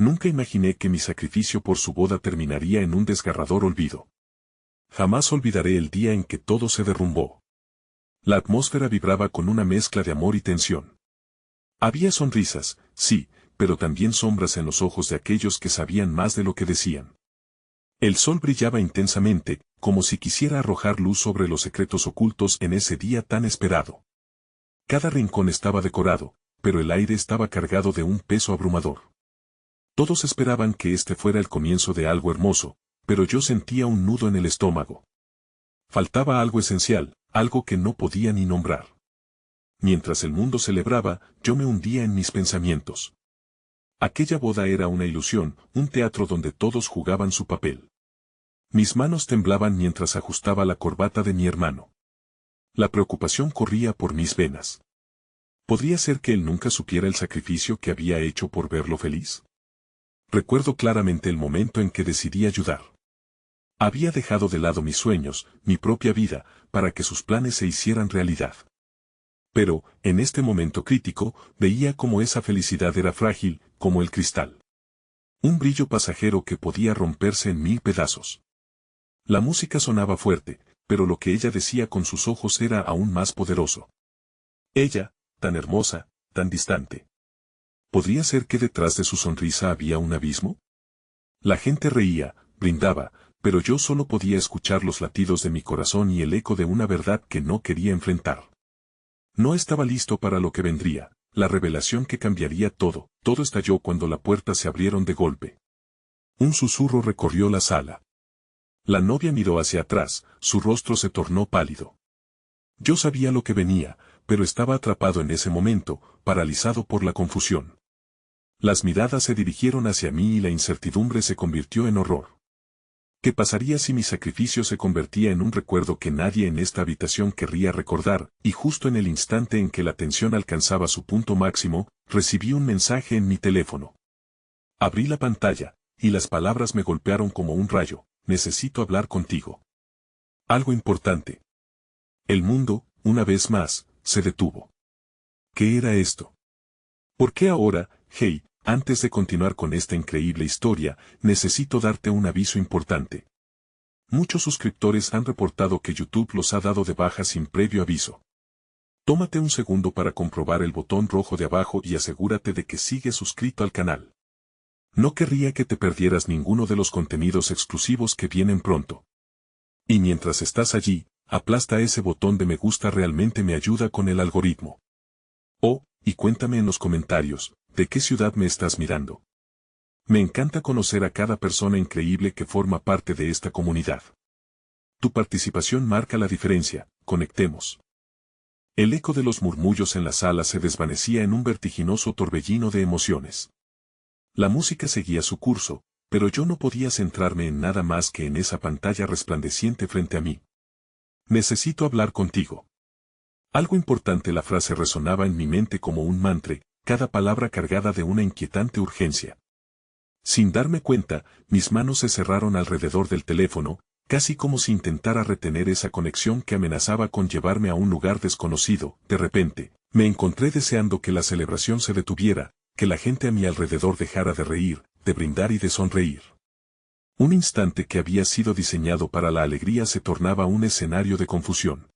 Nunca imaginé que mi sacrificio por su boda terminaría en un desgarrador olvido. Jamás olvidaré el día en que todo se derrumbó. La atmósfera vibraba con una mezcla de amor y tensión. Había sonrisas, sí, pero también sombras en los ojos de aquellos que sabían más de lo que decían. El sol brillaba intensamente, como si quisiera arrojar luz sobre los secretos ocultos en ese día tan esperado. Cada rincón estaba decorado, pero el aire estaba cargado de un peso abrumador. Todos esperaban que este fuera el comienzo de algo hermoso, pero yo sentía un nudo en el estómago. Faltaba algo esencial, algo que no podía ni nombrar. Mientras el mundo celebraba, yo me hundía en mis pensamientos. Aquella boda era una ilusión, un teatro donde todos jugaban su papel. Mis manos temblaban mientras ajustaba la corbata de mi hermano. La preocupación corría por mis venas. ¿Podría ser que él nunca supiera el sacrificio que había hecho por verlo feliz? Recuerdo claramente el momento en que decidí ayudar. Había dejado de lado mis sueños, mi propia vida, para que sus planes se hicieran realidad. Pero, en este momento crítico, veía cómo esa felicidad era frágil, como el cristal. Un brillo pasajero que podía romperse en mil pedazos. La música sonaba fuerte, pero lo que ella decía con sus ojos era aún más poderoso. Ella, tan hermosa, tan distante. ¿Podría ser que detrás de su sonrisa había un abismo? La gente reía, brindaba, pero yo solo podía escuchar los latidos de mi corazón y el eco de una verdad que no quería enfrentar. No estaba listo para lo que vendría, la revelación que cambiaría todo. Todo estalló cuando la puerta se abrieron de golpe. Un susurro recorrió la sala. La novia miró hacia atrás, su rostro se tornó pálido. Yo sabía lo que venía, pero estaba atrapado en ese momento, paralizado por la confusión. Las miradas se dirigieron hacia mí y la incertidumbre se convirtió en horror. ¿Qué pasaría si mi sacrificio se convertía en un recuerdo que nadie en esta habitación querría recordar? Y justo en el instante en que la tensión alcanzaba su punto máximo, recibí un mensaje en mi teléfono. Abrí la pantalla, y las palabras me golpearon como un rayo: necesito hablar contigo. Algo importante. El mundo, una vez más, se detuvo. ¿Qué era esto? ¿Por qué ahora? Hey, antes de continuar con esta increíble historia, necesito darte un aviso importante. Muchos suscriptores han reportado que YouTube los ha dado de baja sin previo aviso. Tómate un segundo para comprobar el botón rojo de abajo y asegúrate de que sigues suscrito al canal. No querría que te perdieras ninguno de los contenidos exclusivos que vienen pronto. Y mientras estás allí, aplasta ese botón de me gusta, realmente me ayuda con el algoritmo. Oh, y cuéntame en los comentarios, ¿de qué ciudad me estás mirando? Me encanta conocer a cada persona increíble que forma parte de esta comunidad. Tu participación marca la diferencia, conectemos. El eco de los murmullos en la sala se desvanecía en un vertiginoso torbellino de emociones. La música seguía su curso, pero yo no podía centrarme en nada más que en esa pantalla resplandeciente frente a mí. Necesito hablar contigo. Algo importante. La frase resonaba en mi mente como un mantra, cada palabra cargada de una inquietante urgencia. Sin darme cuenta, mis manos se cerraron alrededor del teléfono, casi como si intentara retener esa conexión que amenazaba con llevarme a un lugar desconocido. De repente, me encontré deseando que la celebración se detuviera, que la gente a mi alrededor dejara de reír, de brindar y de sonreír. Un instante que había sido diseñado para la alegría se tornaba un escenario de confusión.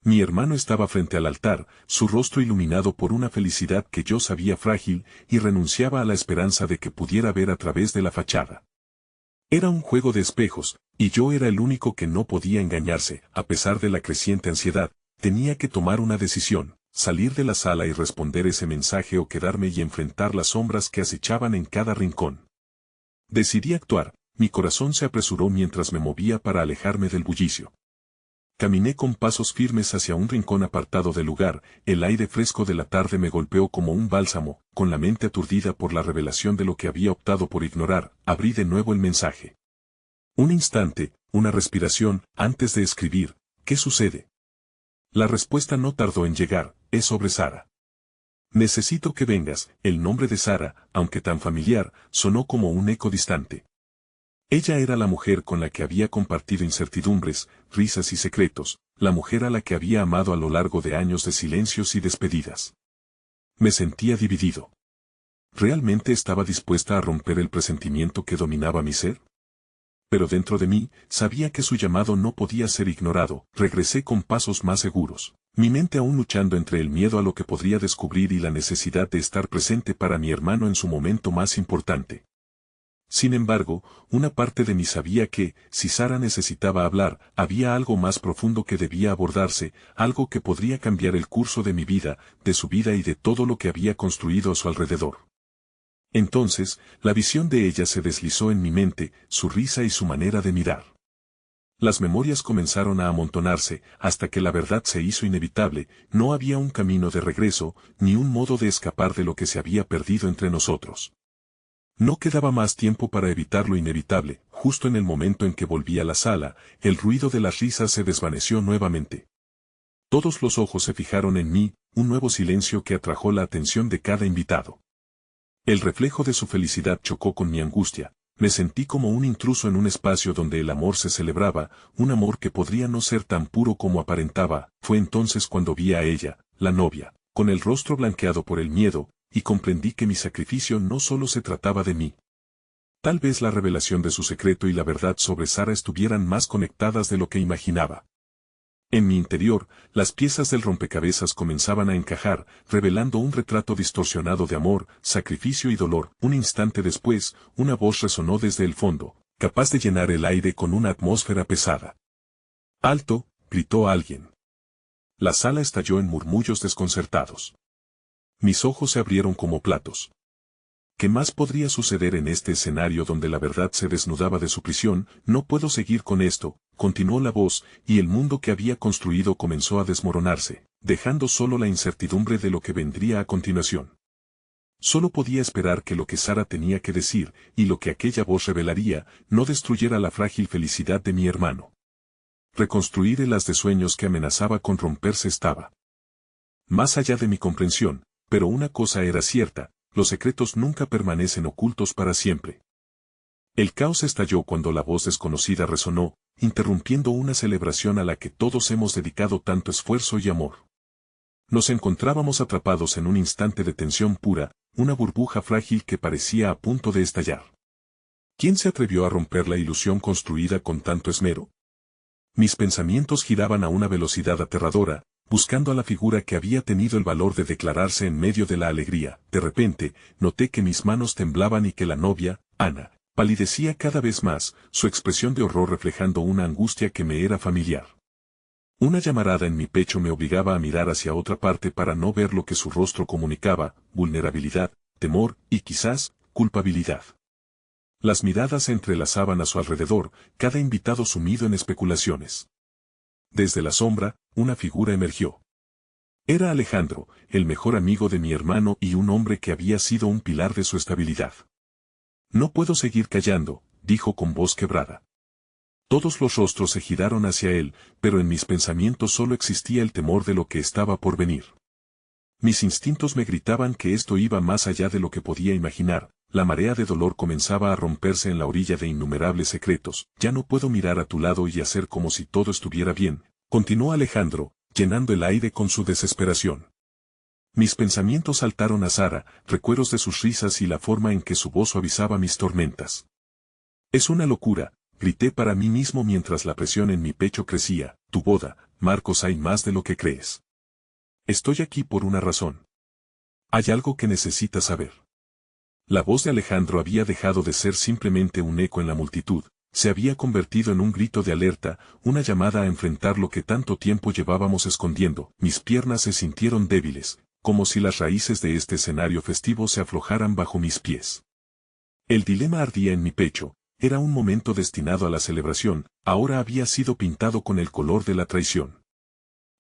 Mi hermano estaba frente al altar, su rostro iluminado por una felicidad que yo sabía frágil, y renunciaba a la esperanza de que pudiera ver a través de la fachada. Era un juego de espejos, y yo era el único que no podía engañarse. A pesar de la creciente ansiedad, tenía que tomar una decisión: salir de la sala y responder ese mensaje, o quedarme y enfrentar las sombras que acechaban en cada rincón. Decidí actuar. Mi corazón se apresuró mientras me movía para alejarme del bullicio. Caminé con pasos firmes hacia un rincón apartado del lugar. El aire fresco de la tarde me golpeó como un bálsamo. Con la mente aturdida por la revelación de lo que había optado por ignorar, abrí de nuevo el mensaje. Un instante, una respiración, antes de escribir: ¿qué sucede? La respuesta no tardó en llegar: es sobre Sara. Necesito que vengas. El nombre de Sara, aunque tan familiar, sonó como un eco distante. Ella era la mujer con la que había compartido incertidumbres, risas y secretos, la mujer a la que había amado a lo largo de años de silencios y despedidas. Me sentía dividido. ¿Realmente estaba dispuesta a romper el presentimiento que dominaba mi ser? Pero dentro de mí, sabía que su llamado no podía ser ignorado. Regresé con pasos más seguros, mi mente aún luchando entre el miedo a lo que podría descubrir y la necesidad de estar presente para mi hermano en su momento más importante. Sin embargo, una parte de mí sabía que, si Sara necesitaba hablar, había algo más profundo que debía abordarse, algo que podría cambiar el curso de mi vida, de su vida y de todo lo que había construido a su alrededor. Entonces, la visión de ella se deslizó en mi mente, su risa y su manera de mirar. Las memorias comenzaron a amontonarse, hasta que la verdad se hizo inevitable. No había un camino de regreso, ni un modo de escapar de lo que se había perdido entre nosotros. No quedaba más tiempo para evitar lo inevitable. Justo en el momento en que volví a la sala, el ruido de las risas se desvaneció nuevamente. Todos los ojos se fijaron en mí, un nuevo silencio que atrajo la atención de cada invitado. El reflejo de su felicidad chocó con mi angustia. Me sentí como un intruso en un espacio donde el amor se celebraba, un amor que podría no ser tan puro como aparentaba. Fue entonces cuando vi a ella, la novia, con el rostro blanqueado por el miedo, y comprendí que mi sacrificio no solo se trataba de mí. Tal vez la revelación de su secreto y la verdad sobre Sara estuvieran más conectadas de lo que imaginaba. En mi interior, las piezas del rompecabezas comenzaban a encajar, revelando un retrato distorsionado de amor, sacrificio y dolor. Un instante después, una voz resonó desde el fondo, capaz de llenar el aire con una atmósfera pesada. ¡Alto!, gritó alguien. La sala estalló en murmullos desconcertados. Mis ojos se abrieron como platos. ¿Qué más podría suceder en este escenario donde la verdad se desnudaba de su prisión? No puedo seguir con esto, continuó la voz, y el mundo que había construido comenzó a desmoronarse, dejando solo la incertidumbre de lo que vendría a continuación. Solo podía esperar que lo que Sara tenía que decir, y lo que aquella voz revelaría, no destruyera la frágil felicidad de mi hermano. Reconstruir el haz de sueños que amenazaba con romperse estaba más allá de mi comprensión, pero una cosa era cierta: los secretos nunca permanecen ocultos para siempre. El caos estalló cuando la voz desconocida resonó, interrumpiendo una celebración a la que todos hemos dedicado tanto esfuerzo y amor. Nos encontrábamos atrapados en un instante de tensión pura, una burbuja frágil que parecía a punto de estallar. ¿Quién se atrevió a romper la ilusión construida con tanto esmero? Mis pensamientos giraban a una velocidad aterradora, buscando a la figura que había tenido el valor de declararse en medio de la alegría. De repente, noté que mis manos temblaban y que la novia, Ana, palidecía cada vez más, su expresión de horror reflejando una angustia que me era familiar. Una llamarada en mi pecho me obligaba a mirar hacia otra parte para no ver lo que su rostro comunicaba: vulnerabilidad, temor y quizás, culpabilidad. Las miradas se entrelazaban a su alrededor, cada invitado sumido en especulaciones. Desde la sombra, una figura emergió. Era Alejandro, el mejor amigo de mi hermano y un hombre que había sido un pilar de su estabilidad. No puedo seguir callando, dijo con voz quebrada. Todos los rostros se giraron hacia él, pero en mis pensamientos solo existía el temor de lo que estaba por venir. Mis instintos me gritaban que esto iba más allá de lo que podía imaginar. La marea de dolor comenzaba a romperse en la orilla de innumerables secretos. Ya no puedo mirar a tu lado y hacer como si todo estuviera bien, continuó Alejandro, llenando el aire con su desesperación. Mis pensamientos saltaron a Sara, recuerdos de sus risas y la forma en que su voz suavizaba mis tormentas. Es una locura, grité para mí mismo mientras la presión en mi pecho crecía. Tu boda, Marcos, hay más de lo que crees. Estoy aquí por una razón. Hay algo que necesitas saber. La voz de Alejandro había dejado de ser simplemente un eco en la multitud, se había convertido en un grito de alerta, una llamada a enfrentar lo que tanto tiempo llevábamos escondiendo. Mis piernas se sintieron débiles, como si las raíces de este escenario festivo se aflojaran bajo mis pies. El dilema ardía en mi pecho. Era un momento destinado a la celebración, ahora había sido pintado con el color de la traición.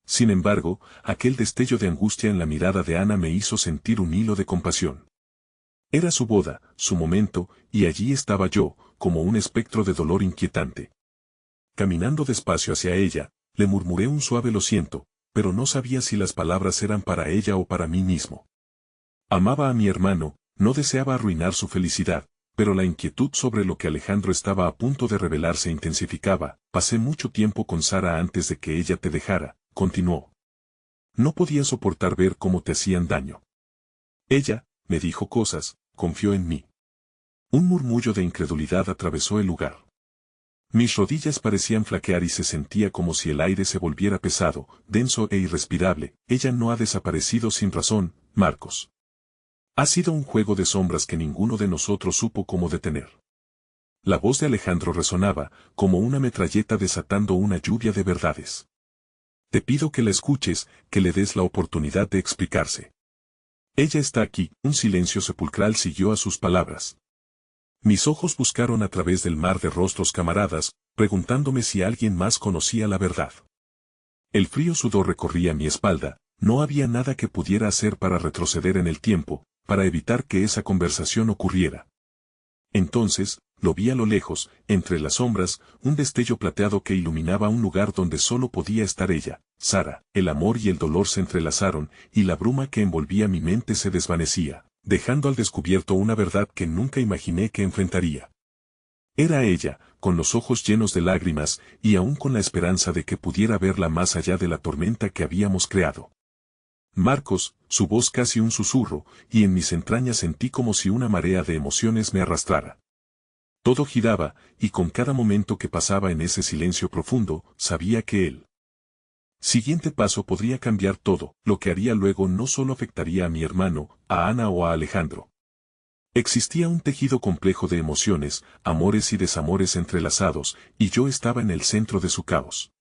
Sin embargo, aquel destello de angustia en la mirada de Ana me hizo sentir un hilo de compasión. Era su boda, su momento, y allí estaba yo, como un espectro de dolor inquietante. Caminando despacio hacia ella, le murmuré un suave lo siento, pero no sabía si las palabras eran para ella o para mí mismo. Amaba a mi hermano, no deseaba arruinar su felicidad, pero la inquietud sobre lo que Alejandro estaba a punto de revelar se intensificaba. Pasé mucho tiempo con Sara antes de que ella te dejara, continuó. No podía soportar ver cómo te hacían daño. Ella me dijo cosas, confió en mí. Un murmullo de incredulidad atravesó el lugar. Mis rodillas parecían flaquear y se sentía como si el aire se volviera pesado, denso e irrespirable. Ella no ha desaparecido sin razón, Marcos. Ha sido un juego de sombras que ninguno de nosotros supo cómo detener. La voz de Alejandro resonaba, como una metralleta desatando una lluvia de verdades. Te pido que la escuches, que le des la oportunidad de explicarse. Ella está aquí. Un silencio sepulcral siguió a sus palabras. Mis ojos buscaron a través del mar de rostros camaradas, preguntándome si alguien más conocía la verdad. El frío sudor recorría mi espalda, no había nada que pudiera hacer para retroceder en el tiempo, para evitar que esa conversación ocurriera. Entonces, lo vi a lo lejos, entre las sombras, un destello plateado que iluminaba un lugar donde solo podía estar ella, Sara. El amor y el dolor se entrelazaron, y la bruma que envolvía mi mente se desvanecía, dejando al descubierto una verdad que nunca imaginé que enfrentaría. Era ella, con los ojos llenos de lágrimas, y aún con la esperanza de que pudiera verla más allá de la tormenta que habíamos creado. Marcos, su voz casi un susurro, y en mis entrañas sentí como si una marea de emociones me arrastrara. Todo giraba, y con cada momento que pasaba en ese silencio profundo, sabía que el siguiente paso podría cambiar todo. Lo que haría luego no solo afectaría a mi hermano, a Ana o a Alejandro. Existía un tejido complejo de emociones, amores y desamores entrelazados, y yo estaba en el centro de su caos.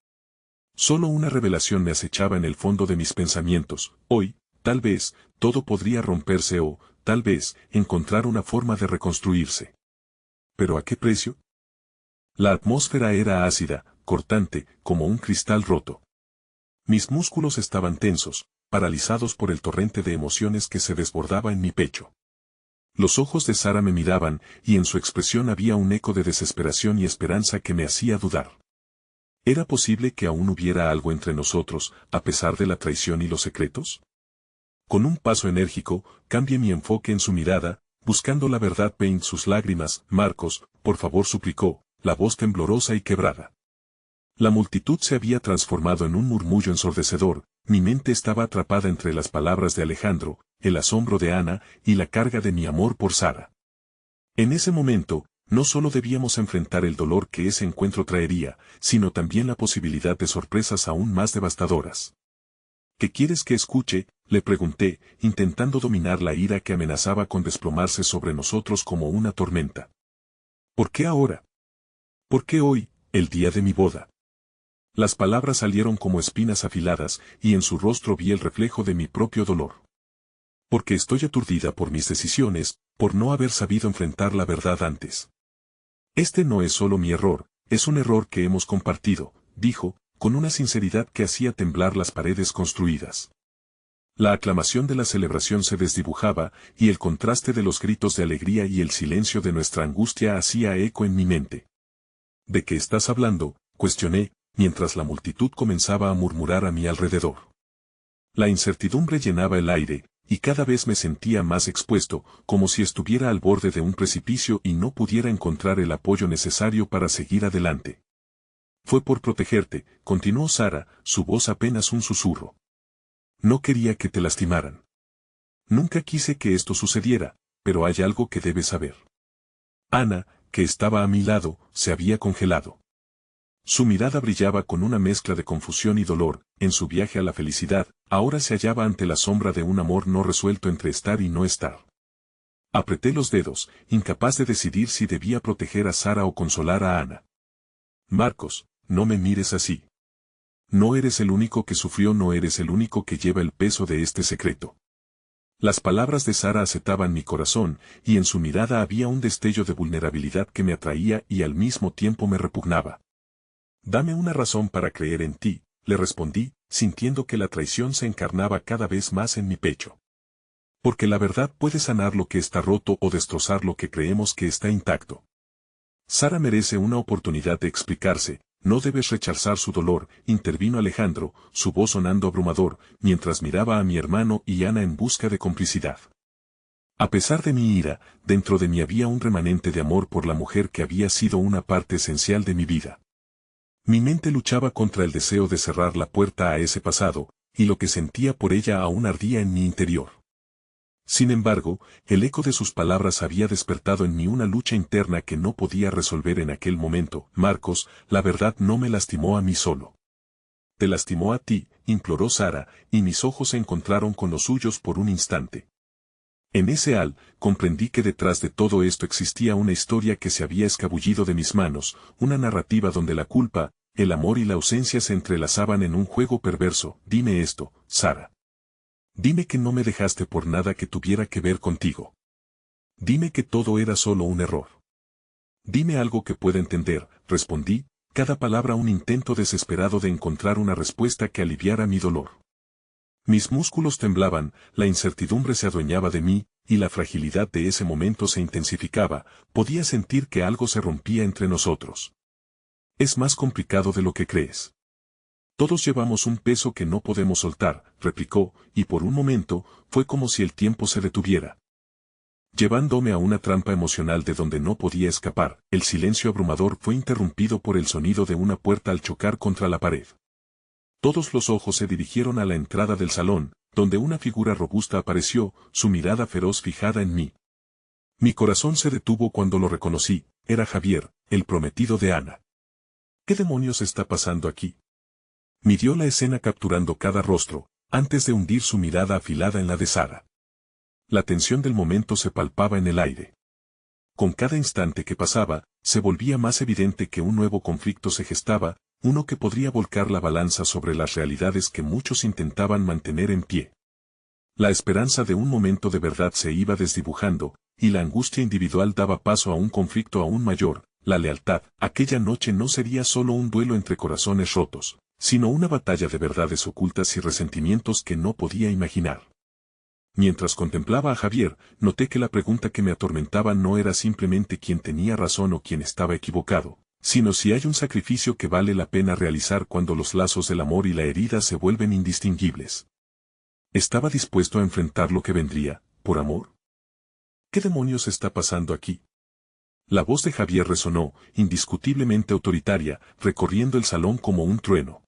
Solo una revelación me acechaba en el fondo de mis pensamientos. Hoy, tal vez, todo podría romperse o, tal vez, encontrar una forma de reconstruirse. ¿Pero a qué precio? La atmósfera era ácida, cortante, como un cristal roto. Mis músculos estaban tensos, paralizados por el torrente de emociones que se desbordaba en mi pecho. Los ojos de Sara me miraban, y en su expresión había un eco de desesperación y esperanza que me hacía dudar. ¿Era posible que aún hubiera algo entre nosotros, a pesar de la traición y los secretos? Con un paso enérgico, cambié mi enfoque en su mirada, buscando la verdad en sus lágrimas. Marcos, por favor, suplicó, la voz temblorosa y quebrada. La multitud se había transformado en un murmullo ensordecedor, mi mente estaba atrapada entre las palabras de Alejandro, el asombro de Ana, y la carga de mi amor por Sara. En ese momento, no solo debíamos enfrentar el dolor que ese encuentro traería, sino también la posibilidad de sorpresas aún más devastadoras. ¿Qué quieres que escuche?, le pregunté, intentando dominar la ira que amenazaba con desplomarse sobre nosotros como una tormenta. ¿Por qué ahora? ¿Por qué hoy, el día de mi boda? Las palabras salieron como espinas afiladas, y en su rostro vi el reflejo de mi propio dolor. Porque estoy aturdida por mis decisiones, por no haber sabido enfrentar la verdad antes. Este no es solo mi error, es un error que hemos compartido, dijo, con una sinceridad que hacía temblar las paredes construidas. La aclamación de la celebración se desdibujaba, y el contraste de los gritos de alegría y el silencio de nuestra angustia hacía eco en mi mente. ¿De qué estás hablando?, cuestioné, mientras la multitud comenzaba a murmurar a mi alrededor. La incertidumbre llenaba el aire, y cada vez me sentía más expuesto, como si estuviera al borde de un precipicio y no pudiera encontrar el apoyo necesario para seguir adelante. Fue por protegerte, continuó Sara, su voz apenas un susurro. No quería que te lastimaran. Nunca quise que esto sucediera, pero hay algo que debes saber. Ana, que estaba a mi lado, se había congelado. Su mirada brillaba con una mezcla de confusión y dolor. En su viaje a la felicidad, ahora se hallaba ante la sombra de un amor no resuelto entre estar y no estar. Apreté los dedos, incapaz de decidir si debía proteger a Sara o consolar a Ana. Marcos, no me mires así. No eres el único que sufrió, no eres el único que lleva el peso de este secreto. Las palabras de Sara acetaban mi corazón, y en su mirada había un destello de vulnerabilidad que me atraía y al mismo tiempo me repugnaba. Dame una razón para creer en ti, le respondí, sintiendo que la traición se encarnaba cada vez más en mi pecho. Porque la verdad puede sanar lo que está roto o destrozar lo que creemos que está intacto. Sara merece una oportunidad de explicarse, no debes rechazar su dolor, intervino Alejandro, su voz sonando abrumador, mientras miraba a mi hermano y Ana en busca de complicidad. A pesar de mi ira, dentro de mí había un remanente de amor por la mujer que había sido una parte esencial de mi vida. Mi mente luchaba contra el deseo de cerrar la puerta a ese pasado, y lo que sentía por ella aún ardía en mi interior. Sin embargo, el eco de sus palabras había despertado en mí una lucha interna que no podía resolver en aquel momento. Marcos, la verdad no me lastimó a mí solo. Te lastimó a ti, imploró Sara, y mis ojos se encontraron con los suyos por un instante. En ese comprendí que detrás de todo esto existía una historia que se había escabullido de mis manos, una narrativa donde la culpa, el amor y la ausencia se entrelazaban en un juego perverso. Dime esto, Sara. Dime que no me dejaste por nada que tuviera que ver contigo. Dime que todo era solo un error. Dime algo que pueda entender, respondí, cada palabra un intento desesperado de encontrar una respuesta que aliviara mi dolor. Mis músculos temblaban, la incertidumbre se adueñaba de mí, y la fragilidad de ese momento se intensificaba, podía sentir que algo se rompía entre nosotros. Es más complicado de lo que crees. Todos llevamos un peso que no podemos soltar, replicó, y por un momento, fue como si el tiempo se detuviera. Llevándome a una trampa emocional de donde no podía escapar, el silencio abrumador fue interrumpido por el sonido de una puerta al chocar contra la pared. Todos los ojos se dirigieron a la entrada del salón, donde una figura robusta apareció, su mirada feroz fijada en mí. Mi corazón se detuvo cuando lo reconocí, era Javier, el prometido de Ana. ¿Qué demonios está pasando aquí? Midió la escena capturando cada rostro, antes de hundir su mirada afilada en la de Sara. La tensión del momento se palpaba en el aire. Con cada instante que pasaba, se volvía más evidente que un nuevo conflicto se gestaba, uno que podría volcar la balanza sobre las realidades que muchos intentaban mantener en pie. La esperanza de un momento de verdad se iba desdibujando, y la angustia individual daba paso a un conflicto aún mayor, la lealtad. Aquella noche no sería solo un duelo entre corazones rotos, sino una batalla de verdades ocultas y resentimientos que no podía imaginar. Mientras contemplaba a Javier, noté que la pregunta que me atormentaba no era simplemente quién tenía razón o quién estaba equivocado, sino si hay un sacrificio que vale la pena realizar cuando los lazos del amor y la herida se vuelven indistinguibles. ¿Estaba dispuesto a enfrentar lo que vendría, por amor? ¿Qué demonios está pasando aquí? La voz de Javier resonó, indiscutiblemente autoritaria, recorriendo el salón como un trueno.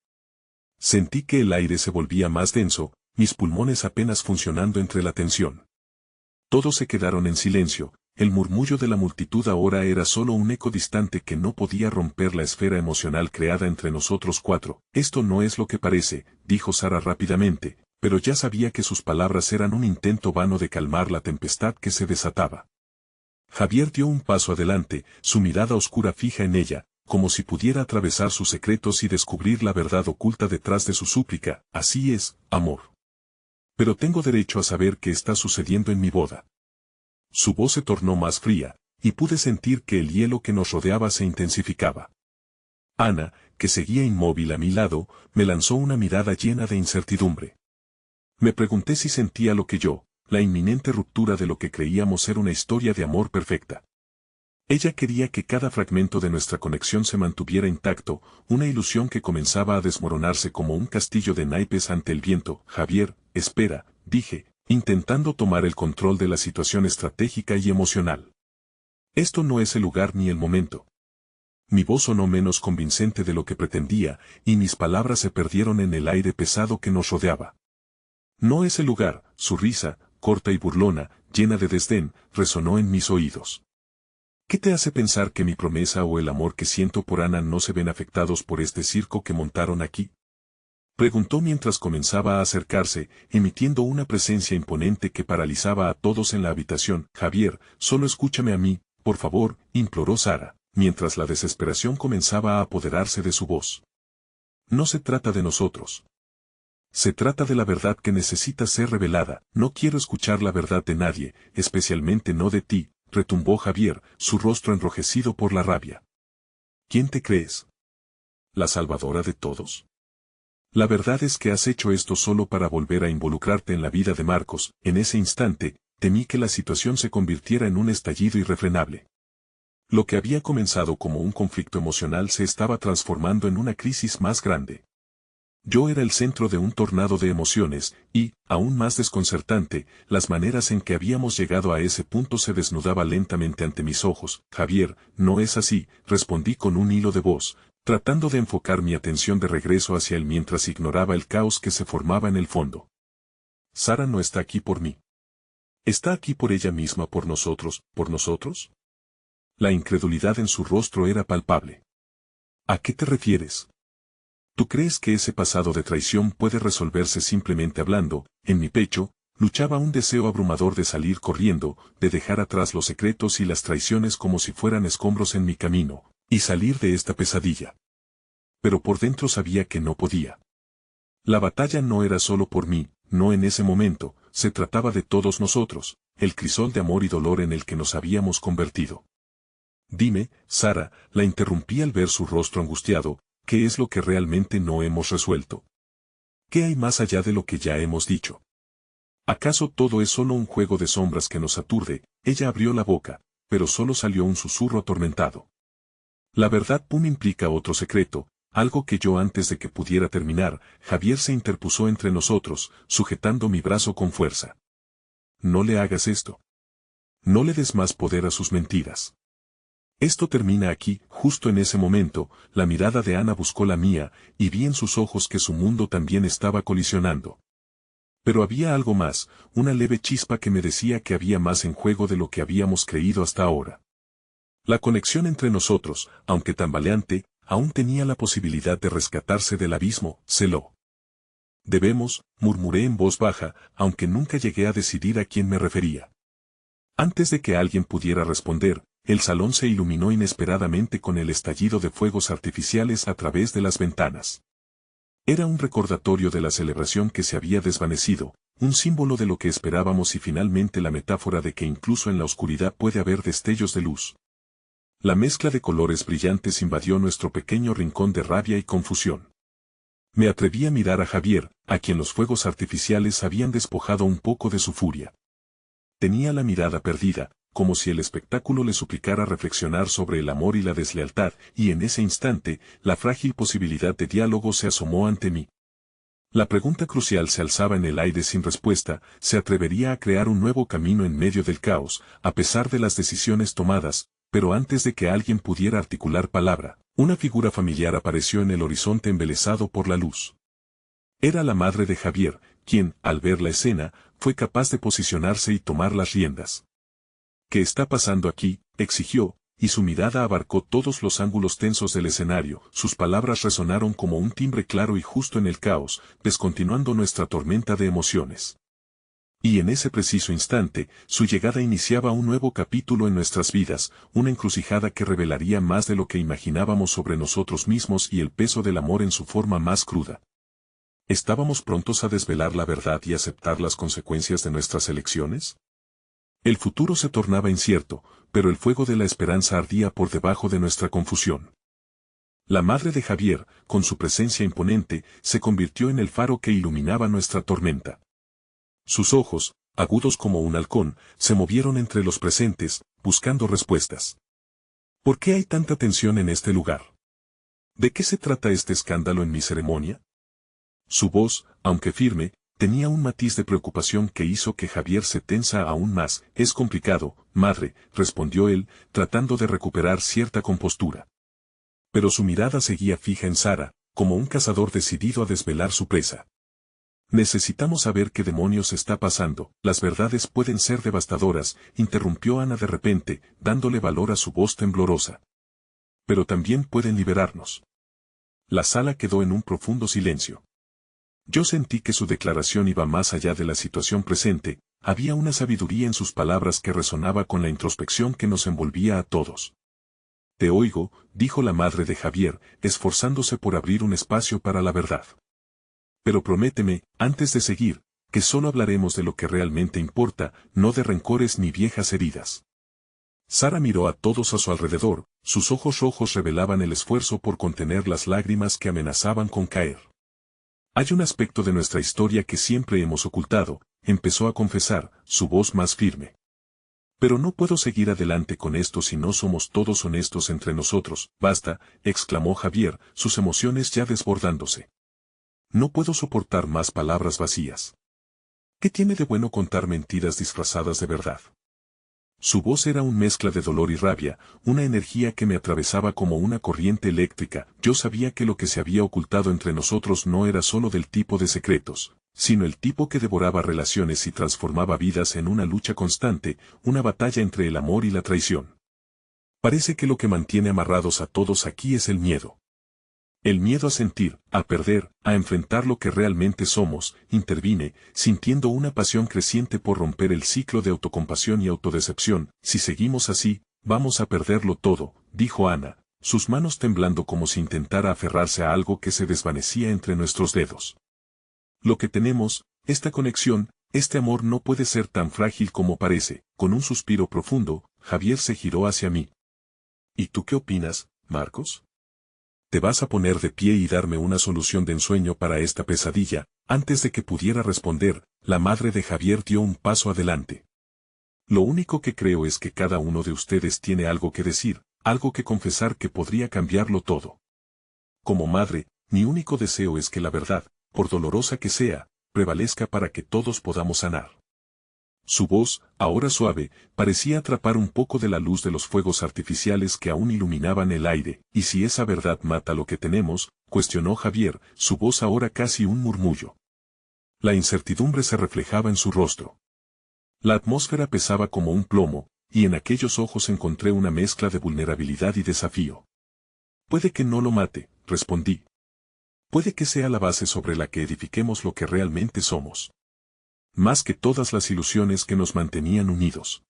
Sentí que el aire se volvía más denso, mis pulmones apenas funcionando entre la tensión. Todos se quedaron en silencio, el murmullo de la multitud ahora era solo un eco distante que no podía romper la esfera emocional creada entre nosotros cuatro. Esto no es lo que parece, dijo Sara rápidamente, pero ya sabía que sus palabras eran un intento vano de calmar la tempestad que se desataba. Javier dio un paso adelante, su mirada oscura fija en ella, como si pudiera atravesar sus secretos y descubrir la verdad oculta detrás de su súplica. Así es, amor. Pero tengo derecho a saber qué está sucediendo en mi boda. Su voz se tornó más fría, y pude sentir que el hielo que nos rodeaba se intensificaba. Ana, que seguía inmóvil a mi lado, me lanzó una mirada llena de incertidumbre. Me pregunté si sentía lo que yo, la inminente ruptura de lo que creíamos ser una historia de amor perfecta. Ella quería que cada fragmento de nuestra conexión se mantuviera intacto, una ilusión que comenzaba a desmoronarse como un castillo de naipes ante el viento. Javier, espera, dije, intentando tomar el control de la situación estratégica y emocional. Esto no es el lugar ni el momento. Mi voz sonó menos convincente de lo que pretendía, y mis palabras se perdieron en el aire pesado que nos rodeaba. No es el lugar, su risa, corta y burlona, llena de desdén, resonó en mis oídos. ¿Qué te hace pensar que mi promesa o el amor que siento por Ana no se ven afectados por este circo que montaron aquí? Preguntó mientras comenzaba a acercarse, emitiendo una presencia imponente que paralizaba a todos en la habitación. Javier, solo escúchame a mí, por favor, imploró Sara, mientras la desesperación comenzaba a apoderarse de su voz. No se trata de nosotros. Se trata de la verdad que necesita ser revelada. No quiero escuchar la verdad de nadie, especialmente no de ti, retumbó Javier, su rostro enrojecido por la rabia. ¿Quién te crees? ¿La salvadora de todos? La verdad es que has hecho esto solo para volver a involucrarte en la vida de Marcos. En ese instante, temí que la situación se convirtiera en un estallido irrefrenable. Lo que había comenzado como un conflicto emocional se estaba transformando en una crisis más grande. Yo era el centro de un tornado de emociones, y, aún más desconcertante, las maneras en que habíamos llegado a ese punto se desnudaba lentamente ante mis ojos. Javier, no es así, respondí con un hilo de voz, tratando de enfocar mi atención de regreso hacia él mientras ignoraba el caos que se formaba en el fondo. Sara no está aquí por mí. ¿Está aquí por ella misma, por nosotros, por nosotros? La incredulidad en su rostro era palpable. ¿A qué te refieres? ¿Tú crees que ese pasado de traición puede resolverse simplemente hablando? En mi pecho, luchaba un deseo abrumador de salir corriendo, de dejar atrás los secretos y las traiciones como si fueran escombros en mi camino, y salir de esta pesadilla. Pero por dentro sabía que no podía. La batalla no era solo por mí, no en ese momento, se trataba de todos nosotros, el crisol de amor y dolor en el que nos habíamos convertido. Dime, Sara, la interrumpí al ver su rostro angustiado, ¿qué es lo que realmente no hemos resuelto? ¿Qué hay más allá de lo que ya hemos dicho? ¿Acaso todo es solo un juego de sombras que nos aturde? Ella abrió la boca, pero solo salió un susurro atormentado. La verdad implica otro secreto, algo que yo antes de que pudiera terminar, Javier se interpuso entre nosotros, sujetando mi brazo con fuerza. No le hagas esto. No le des más poder a sus mentiras. Esto termina aquí. Justo en ese momento, la mirada de Ana buscó la mía, y vi en sus ojos que su mundo también estaba colisionando. Pero había algo más, una leve chispa que me decía que había más en juego de lo que habíamos creído hasta ahora. La conexión entre nosotros, aunque tambaleante, aún tenía la posibilidad de rescatarse del abismo. Celó. Debemos, murmuré en voz baja, aunque nunca llegué a decidir a quién me refería. Antes de que alguien pudiera responder, el salón se iluminó inesperadamente con el estallido de fuegos artificiales a través de las ventanas. Era un recordatorio de la celebración que se había desvanecido, un símbolo de lo que esperábamos y finalmente la metáfora de que incluso en la oscuridad puede haber destellos de luz. La mezcla de colores brillantes invadió nuestro pequeño rincón de rabia y confusión. Me atreví a mirar a Javier, a quien los fuegos artificiales habían despojado un poco de su furia. Tenía la mirada perdida, como si el espectáculo le suplicara reflexionar sobre el amor y la deslealtad, y en ese instante, la frágil posibilidad de diálogo se asomó ante mí. La pregunta crucial se alzaba en el aire sin respuesta: ¿se atrevería a crear un nuevo camino en medio del caos, a pesar de las decisiones tomadas? Pero antes de que alguien pudiera articular palabra, una figura familiar apareció en el horizonte embelesado por la luz. Era la madre de Javier, quien, al ver la escena, fue capaz de posicionarse y tomar las riendas. ¿Qué está pasando aquí?, exigió, y su mirada abarcó todos los ángulos tensos del escenario. Sus palabras resonaron como un timbre claro y justo en el caos, descontinuando nuestra tormenta de emociones. Y en ese preciso instante, su llegada iniciaba un nuevo capítulo en nuestras vidas, una encrucijada que revelaría más de lo que imaginábamos sobre nosotros mismos y el peso del amor en su forma más cruda. ¿Estábamos prontos a desvelar la verdad y aceptar las consecuencias de nuestras elecciones? El futuro se tornaba incierto, pero el fuego de la esperanza ardía por debajo de nuestra confusión. La madre de Javier, con su presencia imponente, se convirtió en el faro que iluminaba nuestra tormenta. Sus ojos, agudos como un halcón, se movieron entre los presentes, buscando respuestas. ¿Por qué hay tanta tensión en este lugar? ¿De qué se trata este escándalo en mi ceremonia? Su voz, aunque firme, tenía un matiz de preocupación que hizo que Javier se tensa aún más. Es complicado, madre, respondió él, tratando de recuperar cierta compostura. Pero su mirada seguía fija en Sara, como un cazador decidido a desvelar su presa. Necesitamos saber qué demonios está pasando. Las verdades pueden ser devastadoras, interrumpió Ana de repente, dándole valor a su voz temblorosa. Pero también pueden liberarnos. La sala quedó en un profundo silencio. Yo sentí que su declaración iba más allá de la situación presente, había una sabiduría en sus palabras que resonaba con la introspección que nos envolvía a todos. Te oigo, dijo la madre de Javier, esforzándose por abrir un espacio para la verdad. Pero prométeme, antes de seguir, que solo hablaremos de lo que realmente importa, no de rencores ni viejas heridas. Sara miró a todos a su alrededor, sus ojos rojos revelaban el esfuerzo por contener las lágrimas que amenazaban con caer. Hay un aspecto de nuestra historia que siempre hemos ocultado, empezó a confesar, su voz más firme. Pero no puedo seguir adelante con esto si no somos todos honestos entre nosotros. Basta, exclamó Javier, sus emociones ya desbordándose. No puedo soportar más palabras vacías. ¿Qué tiene de bueno contar mentiras disfrazadas de verdad? Su voz era una mezcla de dolor y rabia, una energía que me atravesaba como una corriente eléctrica. Yo sabía que lo que se había ocultado entre nosotros no era solo del tipo de secretos, sino el tipo que devoraba relaciones y transformaba vidas en una lucha constante, una batalla entre el amor y la traición. Parece que lo que mantiene amarrados a todos aquí es el miedo. El miedo a sentir, a perder, a enfrentar lo que realmente somos, intervine, sintiendo una pasión creciente por romper el ciclo de autocompasión y autodecepción. Si seguimos así, vamos a perderlo todo, dijo Ana, sus manos temblando como si intentara aferrarse a algo que se desvanecía entre nuestros dedos. Lo que tenemos, esta conexión, este amor no puede ser tan frágil como parece. Con un suspiro profundo, Javier se giró hacia mí. ¿Y tú qué opinas, Marcos? ¿Te vas a poner de pie y darme una solución de ensueño para esta pesadilla? Antes de que pudiera responder, la madre de Javier dio un paso adelante. Lo único que creo es que cada uno de ustedes tiene algo que decir, algo que confesar que podría cambiarlo todo. Como madre, mi único deseo es que la verdad, por dolorosa que sea, prevalezca para que todos podamos sanar. Su voz, ahora suave, parecía atrapar un poco de la luz de los fuegos artificiales que aún iluminaban el aire. ¿Y si esa verdad mata lo que tenemos?, cuestionó Javier, su voz ahora casi un murmullo. La incertidumbre se reflejaba en su rostro. La atmósfera pesaba como un plomo, y en aquellos ojos encontré una mezcla de vulnerabilidad y desafío. Puede que no lo mate, respondí. Puede que sea la base sobre la que edifiquemos lo que realmente somos. Más que todas las ilusiones que nos mantenían unidos.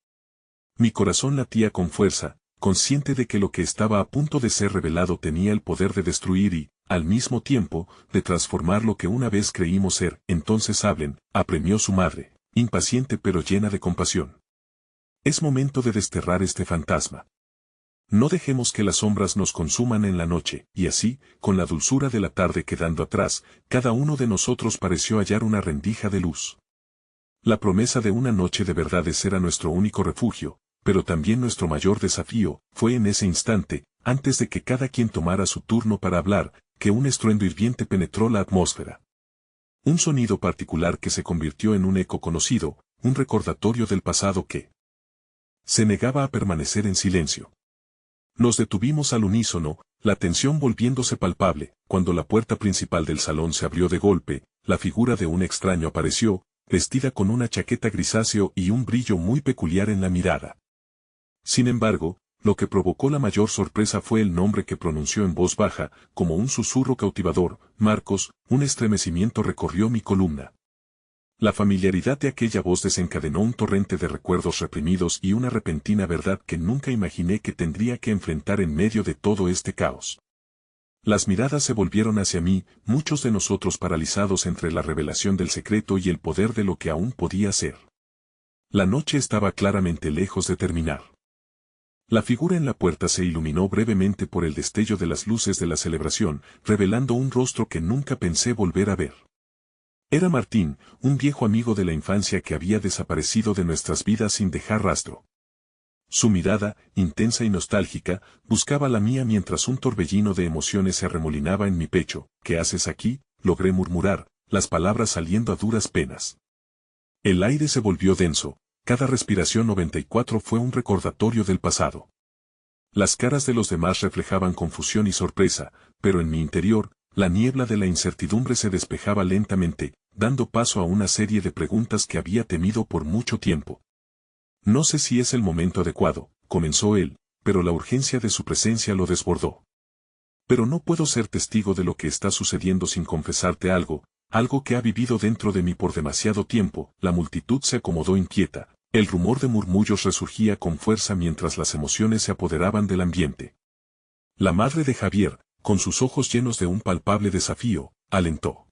Mi corazón latía con fuerza, consciente de que lo que estaba a punto de ser revelado tenía el poder de destruir y, al mismo tiempo, de transformar lo que una vez creímos ser. Entonces hablen, apremió su madre, impaciente pero llena de compasión. Es momento de desterrar este fantasma. No dejemos que las sombras nos consuman en la noche, y así, con la dulzura de la tarde quedando atrás, cada uno de nosotros pareció hallar una rendija de luz. La promesa de una noche de verdades era nuestro único refugio, pero también nuestro mayor desafío. Fue en ese instante, antes de que cada quien tomara su turno para hablar, que un estruendo hirviente penetró la atmósfera. Un sonido particular que se convirtió en un eco conocido, un recordatorio del pasado que se negaba a permanecer en silencio. Nos detuvimos al unísono, la tensión volviéndose palpable. Cuando la puerta principal del salón se abrió de golpe, la figura de un extraño apareció, vestida con una chaqueta grisáceo y un brillo muy peculiar en la mirada. Sin embargo, lo que provocó la mayor sorpresa fue el nombre que pronunció en voz baja, como un susurro cautivador: Marcos. Un estremecimiento recorrió mi columna. La familiaridad de aquella voz desencadenó un torrente de recuerdos reprimidos y una repentina verdad que nunca imaginé que tendría que enfrentar en medio de todo este caos. Las miradas se volvieron hacia mí, muchos de nosotros paralizados entre la revelación del secreto y el poder de lo que aún podía ser. La noche estaba claramente lejos de terminar. La figura en la puerta se iluminó brevemente por el destello de las luces de la celebración, revelando un rostro que nunca pensé volver a ver. Era Martín, un viejo amigo de la infancia que había desaparecido de nuestras vidas sin dejar rastro. Su mirada, intensa y nostálgica, buscaba la mía mientras un torbellino de emociones se arremolinaba en mi pecho. ¿Qué haces aquí?, logré murmurar, las palabras saliendo a duras penas. El aire se volvió denso, cada respiración 94 fue un recordatorio del pasado. Las caras de los demás reflejaban confusión y sorpresa, pero en mi interior, la niebla de la incertidumbre se despejaba lentamente, dando paso a una serie de preguntas que había temido por mucho tiempo. No sé si es el momento adecuado, comenzó él, pero la urgencia de su presencia lo desbordó. Pero no puedo ser testigo de lo que está sucediendo sin confesarte algo, algo que ha vivido dentro de mí por demasiado tiempo. La multitud se acomodó inquieta, el rumor de murmullos resurgía con fuerza mientras las emociones se apoderaban del ambiente. La madre de Javier, con sus ojos llenos de un palpable desafío, alentó.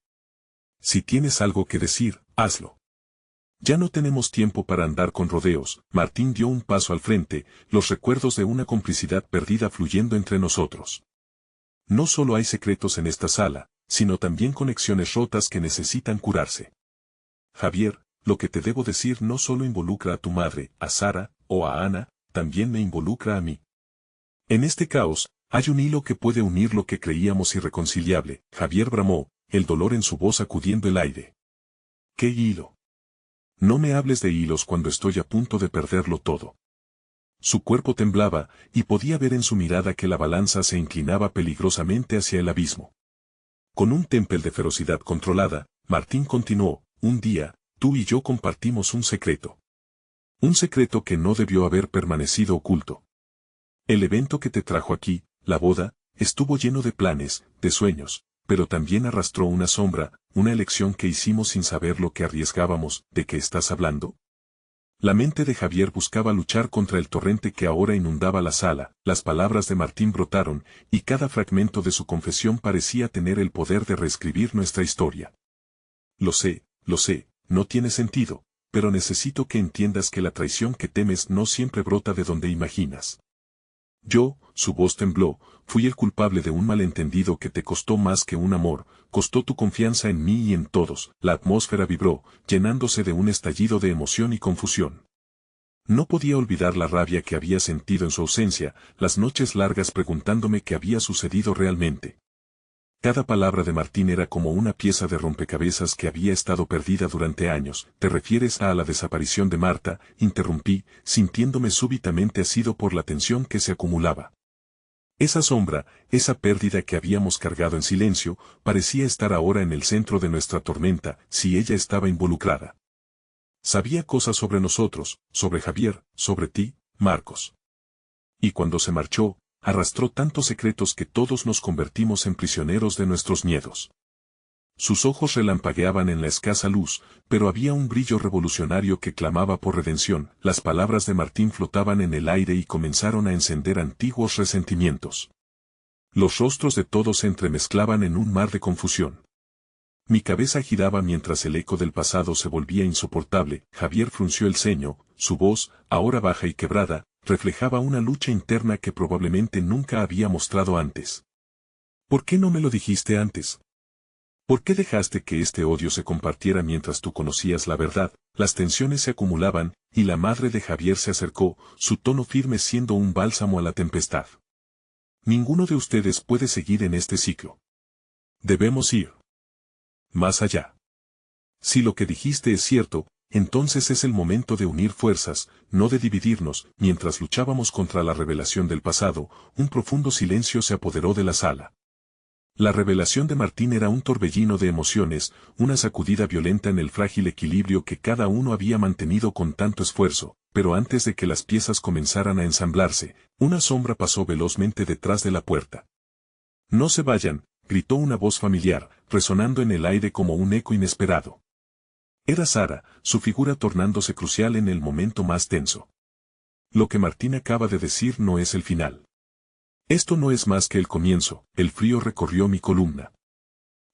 Si tienes algo que decir, hazlo. Ya no tenemos tiempo para andar con rodeos. Martín dio un paso al frente, los recuerdos de una complicidad perdida fluyendo entre nosotros. No solo hay secretos en esta sala, sino también conexiones rotas que necesitan curarse. Javier, lo que te debo decir no solo involucra a tu madre, a Sara, o a Ana, también me involucra a mí. En este caos, hay un hilo que puede unir lo que creíamos irreconciliable. Javier bramó, el dolor en su voz sacudiendo el aire. ¿Qué hilo? No me hables de hilos cuando estoy a punto de perderlo todo. Su cuerpo temblaba, y podía ver en su mirada que la balanza se inclinaba peligrosamente hacia el abismo. Con un tempel de ferocidad controlada, Martín continuó, un día, tú y yo compartimos un secreto. Un secreto que no debió haber permanecido oculto. El evento que te trajo aquí, la boda, estuvo lleno de planes, de sueños, pero también arrastró una sombra, una elección que hicimos sin saber lo que arriesgábamos. ¿De qué estás hablando? La mente de Javier buscaba luchar contra el torrente que ahora inundaba la sala, las palabras de Martín brotaron, y cada fragmento de su confesión parecía tener el poder de reescribir nuestra historia. Lo sé, no tiene sentido, pero necesito que entiendas que la traición que temes no siempre brota de donde imaginas. Yo, su voz tembló, fui el culpable de un malentendido que te costó más que un amor, costó tu confianza en mí y en todos. La atmósfera vibró, llenándose de un estallido de emoción y confusión. No podía olvidar la rabia que había sentido en su ausencia, las noches largas preguntándome qué había sucedido realmente. Cada palabra de Martín era como una pieza de rompecabezas que había estado perdida durante años. ¿Te refieres a la desaparición de Marta?, interrumpí, sintiéndome súbitamente asido por la tensión que se acumulaba. Esa sombra, esa pérdida que habíamos cargado en silencio, parecía estar ahora en el centro de nuestra tormenta. Si ella estaba involucrada. Sabía cosas sobre nosotros, sobre Javier, sobre ti, Marcos. Y cuando se marchó, arrastró tantos secretos que todos nos convertimos en prisioneros de nuestros miedos. Sus ojos relampagueaban en la escasa luz, pero había un brillo revolucionario que clamaba por redención. Las palabras de Martín flotaban en el aire y comenzaron a encender antiguos resentimientos. Los rostros de todos se entremezclaban en un mar de confusión. Mi cabeza giraba mientras el eco del pasado se volvía insoportable. Javier frunció el ceño, su voz, ahora baja y quebrada, reflejaba una lucha interna que probablemente nunca había mostrado antes. ¿Por qué no me lo dijiste antes? ¿Por qué dejaste que este odio se compartiera mientras tú conocías la verdad? Las tensiones se acumulaban, y la madre de Javier se acercó, su tono firme siendo un bálsamo a la tempestad. Ninguno de ustedes puede seguir en este ciclo. Debemos ir más allá. Si lo que dijiste es cierto, entonces es el momento de unir fuerzas, no de dividirnos. Mientras luchábamos contra la revelación del pasado, un profundo silencio se apoderó de la sala. La revelación de Martín era un torbellino de emociones, una sacudida violenta en el frágil equilibrio que cada uno había mantenido con tanto esfuerzo, pero antes de que las piezas comenzaran a ensamblarse, una sombra pasó velozmente detrás de la puerta. «No se vayan», gritó una voz familiar, resonando en el aire como un eco inesperado. Era Sara, su figura tornándose crucial en el momento más tenso. Lo que Martín acaba de decir no es el final. Esto no es más que el comienzo. El frío recorrió mi columna.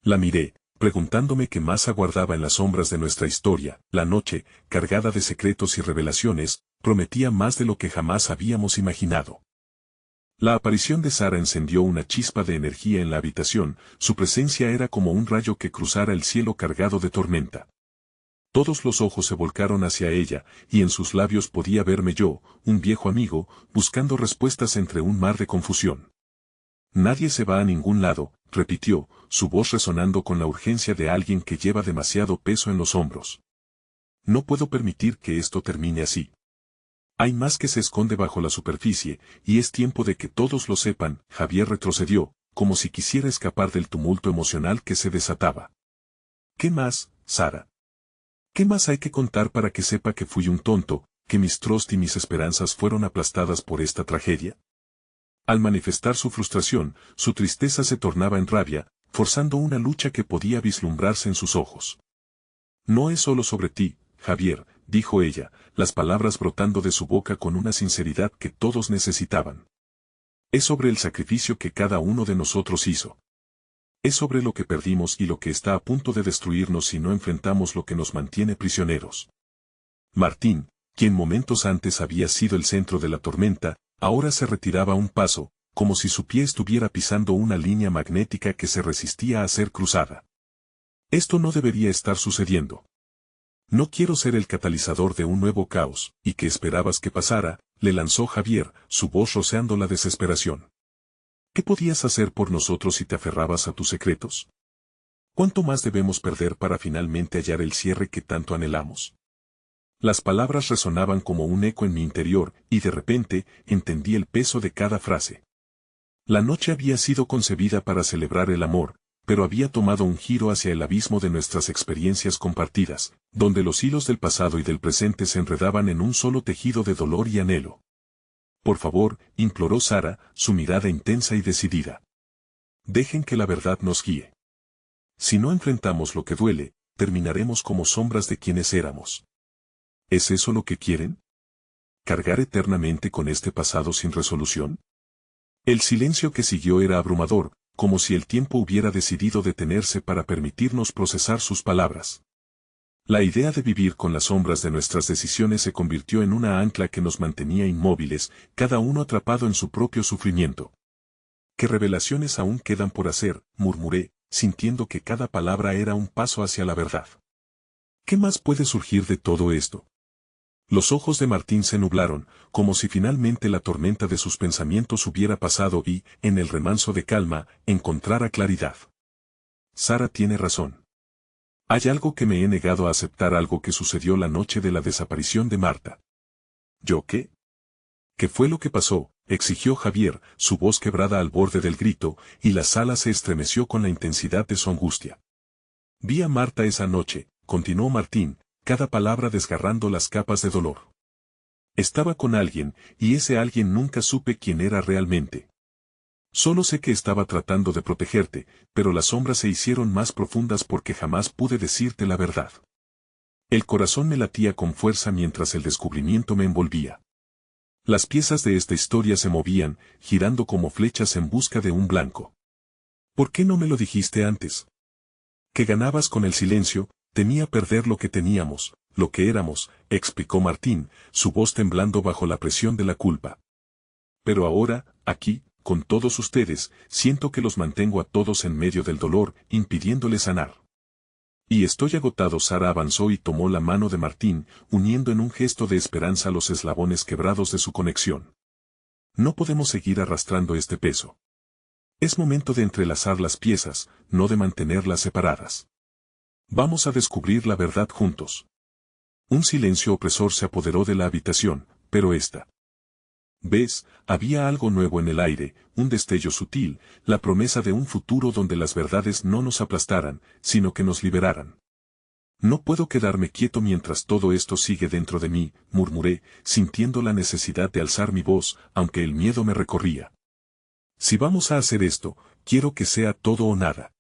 La miré, preguntándome qué más aguardaba en las sombras de nuestra historia. La noche, cargada de secretos y revelaciones, prometía más de lo que jamás habíamos imaginado. La aparición de Sara encendió una chispa de energía en la habitación. Su presencia era como un rayo que cruzara el cielo cargado de tormenta. Todos los ojos se volcaron hacia ella, y en sus labios podía verme yo, un viejo amigo, buscando respuestas entre un mar de confusión. «Nadie se va a ningún lado», repitió, su voz resonando con la urgencia de alguien que lleva demasiado peso en los hombros. «No puedo permitir que esto termine así. Hay más que se esconde bajo la superficie, y es tiempo de que todos lo sepan». Javier retrocedió, como si quisiera escapar del tumulto emocional que se desataba. «¿Qué más, Sara? ¿Qué más hay que contar para que sepa que fui un tonto, que mis trust y mis esperanzas fueron aplastadas por esta tragedia?» Al manifestar su frustración, su tristeza se tornaba en rabia, forzando una lucha que podía vislumbrarse en sus ojos. «No es solo sobre ti, Javier», dijo ella, las palabras brotando de su boca con una sinceridad que todos necesitaban. «Es sobre el sacrificio que cada uno de nosotros hizo. Es sobre lo que perdimos y lo que está a punto de destruirnos si no enfrentamos lo que nos mantiene prisioneros». Martín, quien momentos antes había sido el centro de la tormenta, ahora se retiraba un paso, como si su pie estuviera pisando una línea magnética que se resistía a ser cruzada. «Esto no debería estar sucediendo. No quiero ser el catalizador de un nuevo caos». «¿Y qué esperabas que pasara?», le lanzó Javier, su voz roceando la desesperación. «¿Qué podías hacer por nosotros si te aferrabas a tus secretos? ¿Cuánto más debemos perder para finalmente hallar el cierre que tanto anhelamos?». Las palabras resonaban como un eco en mi interior, y de repente, entendí el peso de cada frase. La noche había sido concebida para celebrar el amor, pero había tomado un giro hacia el abismo de nuestras experiencias compartidas, donde los hilos del pasado y del presente se enredaban en un solo tejido de dolor y anhelo. Por favor, imploró Sara, su mirada intensa y decidida. Dejen que la verdad nos guíe. Si no enfrentamos lo que duele, terminaremos como sombras de quienes éramos. ¿Es eso lo que quieren? ¿Cargar eternamente con este pasado sin resolución? El silencio que siguió era abrumador, como si el tiempo hubiera decidido detenerse para permitirnos procesar sus palabras. La idea de vivir con las sombras de nuestras decisiones se convirtió en una ancla que nos mantenía inmóviles, cada uno atrapado en su propio sufrimiento. ¿Qué revelaciones aún quedan por hacer?, murmuré, sintiendo que cada palabra era un paso hacia la verdad. ¿Qué más puede surgir de todo esto? Los ojos de Martín se nublaron, como si finalmente la tormenta de sus pensamientos hubiera pasado y, en el remanso de calma, encontrara claridad. Sara tiene razón. Hay algo que me he negado a aceptar, algo que sucedió la noche de la desaparición de Marta. ¿Yo qué? ¿Qué fue lo que pasó?, exigió Javier, su voz quebrada al borde del grito, y la sala se estremeció con la intensidad de su angustia. Vi a Marta esa noche, continuó Martín, cada palabra desgarrando las capas de dolor. Estaba con alguien, y ese alguien nunca supe quién era realmente. Solo sé que estaba tratando de protegerte, pero las sombras se hicieron más profundas porque jamás pude decirte la verdad. El corazón me latía con fuerza mientras el descubrimiento me envolvía. Las piezas de esta historia se movían, girando como flechas en busca de un blanco. ¿Por qué no me lo dijiste antes? Que ganabas con el silencio, temía perder lo que teníamos, lo que éramos, explicó Martín, su voz temblando bajo la presión de la culpa. Pero ahora, aquí, con todos ustedes, siento que los mantengo a todos en medio del dolor, impidiéndoles sanar. Y estoy agotado. Sara avanzó y tomó la mano de Martín, uniendo en un gesto de esperanza los eslabones quebrados de su conexión. No podemos seguir arrastrando este peso. Es momento de entrelazar las piezas, no de mantenerlas separadas. Vamos a descubrir la verdad juntos. Un silencio opresor se apoderó de la habitación, pero esta. ¿Ves? Había algo nuevo en el aire, un destello sutil, la promesa de un futuro donde las verdades no nos aplastaran, sino que nos liberaran. No puedo quedarme quieto mientras todo esto sigue dentro de mí, murmuré, sintiendo la necesidad de alzar mi voz, aunque el miedo me recorría. Si vamos a hacer esto, quiero que sea todo o nada.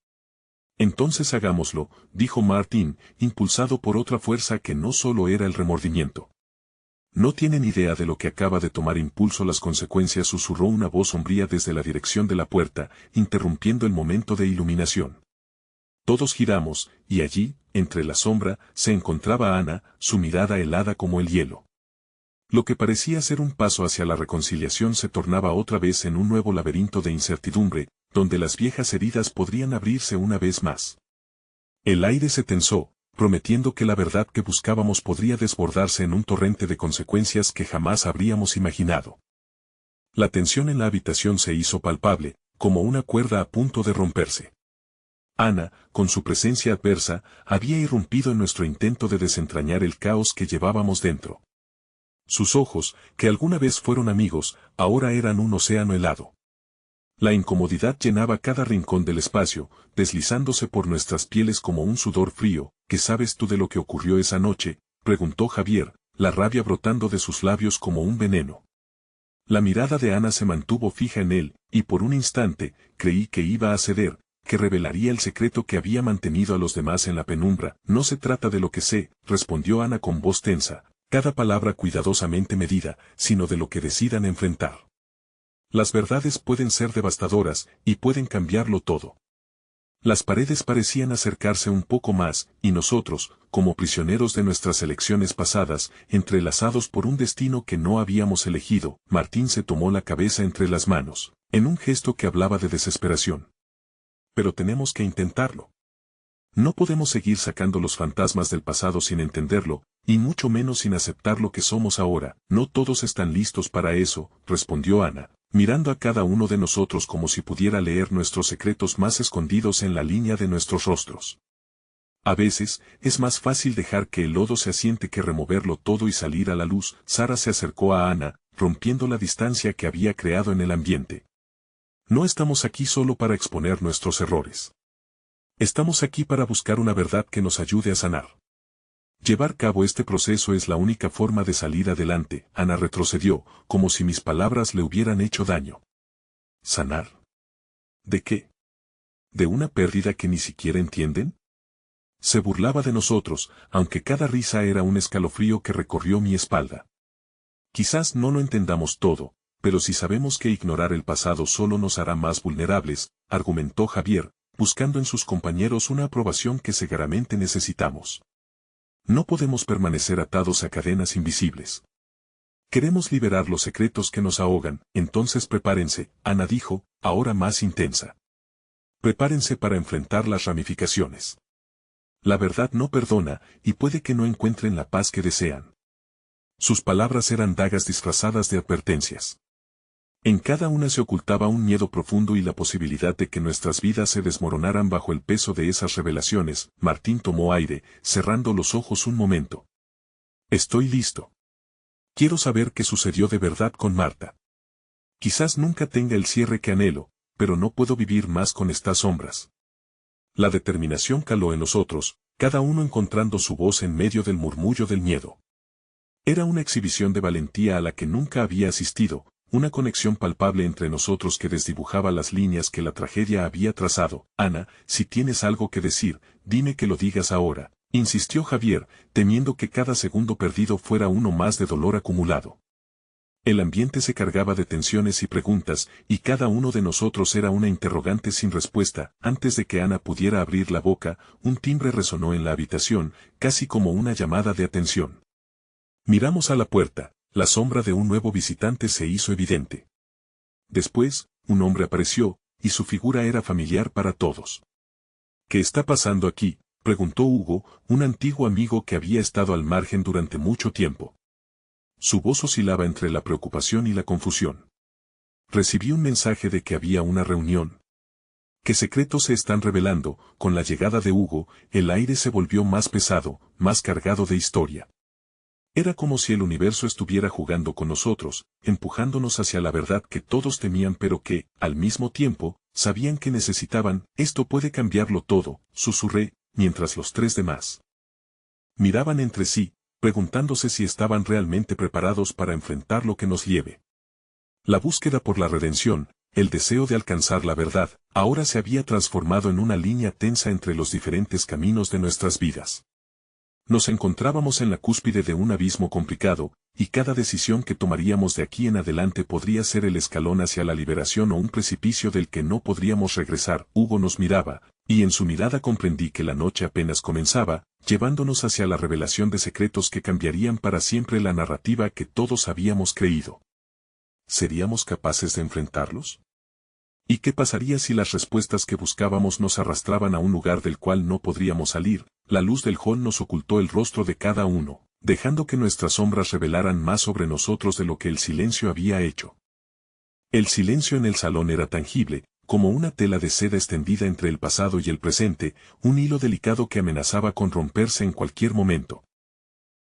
Entonces hagámoslo, dijo Martín, impulsado por otra fuerza que no solo era el remordimiento. No tienen idea de lo que acaba de tomar impulso, las consecuencias, susurró una voz sombría desde la dirección de la puerta, interrumpiendo el momento de iluminación. Todos giramos, y allí, entre la sombra, se encontraba Ana, su mirada helada como el hielo. Lo que parecía ser un paso hacia la reconciliación se tornaba otra vez en un nuevo laberinto de incertidumbre, donde las viejas heridas podrían abrirse una vez más. El aire se tensó, prometiendo que la verdad que buscábamos podría desbordarse en un torrente de consecuencias que jamás habríamos imaginado. La tensión en la habitación se hizo palpable, como una cuerda a punto de romperse. Ana, con su presencia adversa, había irrumpido en nuestro intento de desentrañar el caos que llevábamos dentro. Sus ojos, que alguna vez fueron amigos, ahora eran un océano helado. La incomodidad llenaba cada rincón del espacio, deslizándose por nuestras pieles como un sudor frío. ¿Qué sabes tú de lo que ocurrió esa noche?, preguntó Javier, la rabia brotando de sus labios como un veneno. La mirada de Ana se mantuvo fija en él, y por un instante, creí que iba a ceder, que revelaría el secreto que había mantenido a los demás en la penumbra. No se trata de lo que sé, respondió Ana con voz tensa, cada palabra cuidadosamente medida, sino de lo que decidan enfrentar. Las verdades pueden ser devastadoras, y pueden cambiarlo todo. Las paredes parecían acercarse un poco más, y nosotros, como prisioneros de nuestras elecciones pasadas, entrelazados por un destino que no habíamos elegido. Martín se tomó la cabeza entre las manos, en un gesto que hablaba de desesperación. Pero tenemos que intentarlo. No podemos seguir sacando los fantasmas del pasado sin entenderlo, y mucho menos sin aceptar lo que somos ahora. No todos están listos para eso, respondió Ana, mirando a cada uno de nosotros como si pudiera leer nuestros secretos más escondidos en la línea de nuestros rostros. A veces, es más fácil dejar que el lodo se asiente que removerlo todo y salir a la luz. Sara se acercó a Ana, rompiendo la distancia que había creado en el ambiente. No estamos aquí solo para exponer nuestros errores. Estamos aquí para buscar una verdad que nos ayude a sanar. Llevar a cabo este proceso es la única forma de salir adelante. Ana retrocedió, como si mis palabras le hubieran hecho daño. ¿Sanar? ¿De qué? ¿De una pérdida que ni siquiera entienden? Se burlaba de nosotros, aunque cada risa era un escalofrío que recorrió mi espalda. Quizás no lo entendamos todo, pero si sabemos que ignorar el pasado solo nos hará más vulnerables, argumentó Javier, buscando en sus compañeros una aprobación que seguramente necesitamos. No podemos permanecer atados a cadenas invisibles. Queremos liberar los secretos que nos ahogan, entonces prepárense, Ana dijo, ahora más intensa. Prepárense para enfrentar las ramificaciones. La verdad no perdona, y puede que no encuentren la paz que desean. Sus palabras eran dagas disfrazadas de advertencias. En cada una se ocultaba un miedo profundo y la posibilidad de que nuestras vidas se desmoronaran bajo el peso de esas revelaciones. Martín tomó aire, cerrando los ojos un momento. Estoy listo. Quiero saber qué sucedió de verdad con Marta. Quizás nunca tenga el cierre que anhelo, pero no puedo vivir más con estas sombras. La determinación caló en nosotros, cada uno encontrando su voz en medio del murmullo del miedo. Era una exhibición de valentía a la que nunca había asistido, una conexión palpable entre nosotros que desdibujaba las líneas que la tragedia había trazado. Ana, si tienes algo que decir, dime que lo digas ahora, insistió Javier, temiendo que cada segundo perdido fuera uno más de dolor acumulado. El ambiente se cargaba de tensiones y preguntas, y cada uno de nosotros era una interrogante sin respuesta. Antes de que Ana pudiera abrir la boca, un timbre resonó en la habitación, casi como una llamada de atención. Miramos a la puerta, la sombra de un nuevo visitante se hizo evidente. Después, un hombre apareció, y su figura era familiar para todos. ¿Qué está pasando aquí?, preguntó Hugo, un antiguo amigo que había estado al margen durante mucho tiempo. Su voz oscilaba entre la preocupación y la confusión. Recibí un mensaje de que había una reunión. ¿Qué secretos se están revelando? Con la llegada de Hugo, el aire se volvió más pesado, más cargado de historia. Era como si el universo estuviera jugando con nosotros, empujándonos hacia la verdad que todos temían pero que, al mismo tiempo, sabían que necesitaban. Esto puede cambiarlo todo, susurré, mientras los tres demás miraban entre sí, preguntándose si estaban realmente preparados para enfrentar lo que nos lleve. La búsqueda por la redención, el deseo de alcanzar la verdad, ahora se había transformado en una línea tensa entre los diferentes caminos de nuestras vidas. Nos encontrábamos en la cúspide de un abismo complicado, y cada decisión que tomaríamos de aquí en adelante podría ser el escalón hacia la liberación o un precipicio del que no podríamos regresar. Hugo nos miraba, y en su mirada comprendí que la noche apenas comenzaba, llevándonos hacia la revelación de secretos que cambiarían para siempre la narrativa que todos habíamos creído. ¿Seríamos capaces de enfrentarlos? ¿Y qué pasaría si las respuestas que buscábamos nos arrastraban a un lugar del cual no podríamos salir? La luz del hall nos ocultó el rostro de cada uno, dejando que nuestras sombras revelaran más sobre nosotros de lo que el silencio había hecho. El silencio en el salón era tangible, como una tela de seda extendida entre el pasado y el presente, un hilo delicado que amenazaba con romperse en cualquier momento.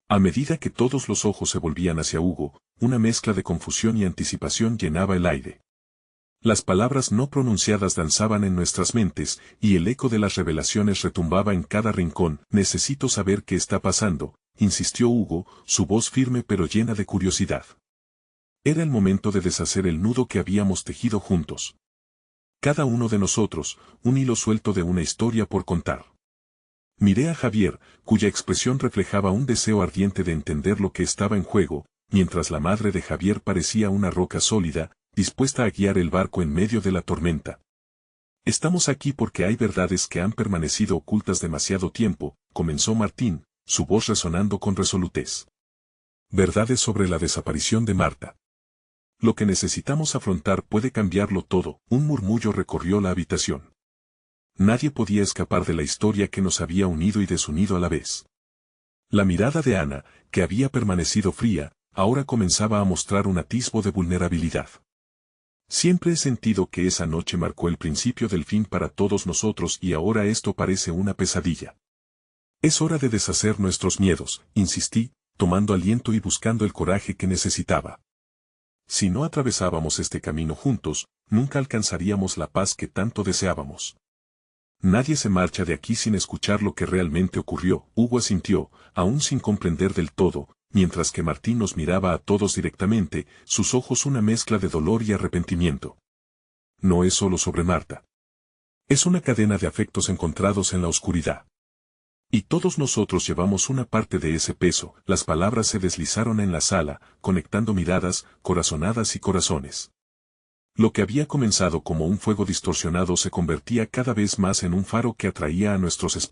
A medida que todos los ojos se volvían hacia Hugo, una mezcla de confusión y anticipación llenaba el aire. Las palabras no pronunciadas danzaban en nuestras mentes, y el eco de las revelaciones retumbaba en cada rincón. Necesito saber qué está pasando, insistió Hugo, su voz firme pero llena de curiosidad. Era el momento de deshacer el nudo que habíamos tejido juntos. Cada uno de nosotros, un hilo suelto de una historia por contar. Miré a Javier, cuya expresión reflejaba un deseo ardiente de entender lo que estaba en juego, mientras la madre de Javier parecía una roca sólida, dispuesta a guiar el barco en medio de la tormenta. Estamos aquí porque hay verdades que han permanecido ocultas demasiado tiempo, comenzó Martín, su voz resonando con resolutez. Verdades sobre la desaparición de Marta. Lo que necesitamos afrontar puede cambiarlo todo. Un murmullo recorrió la habitación. Nadie podía escapar de la historia que nos había unido y desunido a la vez. La mirada de Ana, que había permanecido fría, ahora comenzaba a mostrar un atisbo de vulnerabilidad. Siempre he sentido que esa noche marcó el principio del fin para todos nosotros y ahora esto parece una pesadilla. Es hora de deshacer nuestros miedos, insistí, tomando aliento y buscando el coraje que necesitaba. Si no atravesábamos este camino juntos, nunca alcanzaríamos la paz que tanto deseábamos. Nadie se marcha de aquí sin escuchar lo que realmente ocurrió. Hugo asintió, aún sin comprender del todo, mientras que Martín nos miraba a todos directamente, sus ojos una mezcla de dolor y arrepentimiento. No es solo sobre Marta. Es una cadena de afectos encontrados en la oscuridad. Y todos nosotros llevamos una parte de ese peso. Las palabras se deslizaron en la sala, conectando miradas, corazonadas y corazones. Lo que había comenzado como un fuego distorsionado se convertía cada vez más en un faro que atraía a nuestros espíritus.